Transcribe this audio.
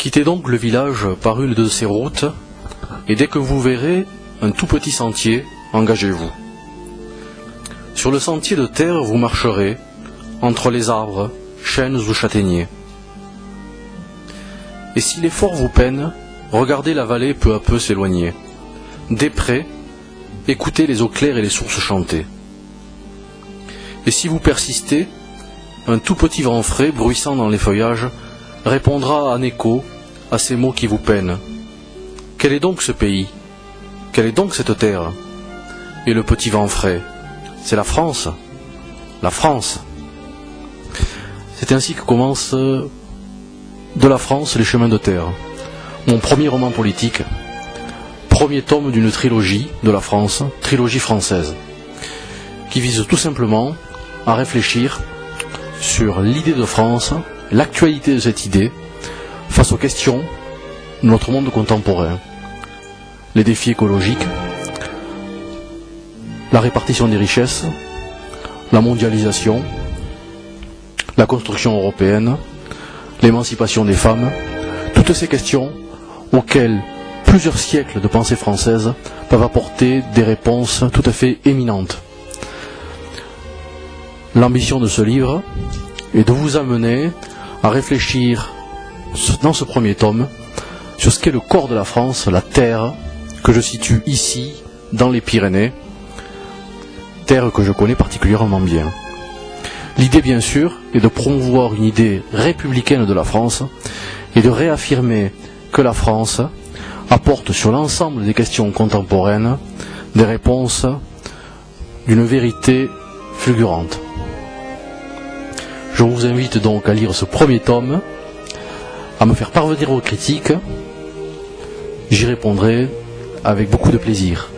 Quittez donc le village par une de ces routes, et dès que vous verrez un tout petit sentier, engagez-vous. Sur le sentier de terre, vous marcherez, entre les arbres, chênes ou châtaigniers. Et si l'effort vous peine, regardez la vallée peu à peu s'éloigner. Dès près, écoutez les eaux claires et les sources chanter. Et si vous persistez, un tout petit vent frais, bruissant dans les feuillages, répondra en écho à ces mots qui vous peinent. Quel est donc ce pays? Quelle est donc cette terre? Et le petit vent frais, c'est la France. La France. C'est ainsi que commence De la France, les chemins de terre. Mon premier roman politique, premier tome d'une trilogie de la France, trilogie française, qui vise tout simplement à réfléchir sur l'idée de France, l'actualité de cette idée, face aux questions de notre monde contemporain. Les défis écologiques, la répartition des richesses, la mondialisation, la construction européenne, l'émancipation des femmes, toutes ces questions auxquelles plusieurs siècles de pensée française peuvent apporter des réponses tout à fait éminentes. L'ambition de ce livre est de vous amener à réfléchir dans ce premier tome sur ce qu'est le corps de la France, la terre que je situe ici, dans les Pyrénées, terre que je connais particulièrement bien. L'idée, bien sûr, est de promouvoir une idée républicaine de la France et de réaffirmer que la France apporte sur l'ensemble des questions contemporaines des réponses d'une vérité fulgurante. Je vous invite donc à lire ce premier tome, à me faire parvenir vos critiques. J'y répondrai avec beaucoup de plaisir.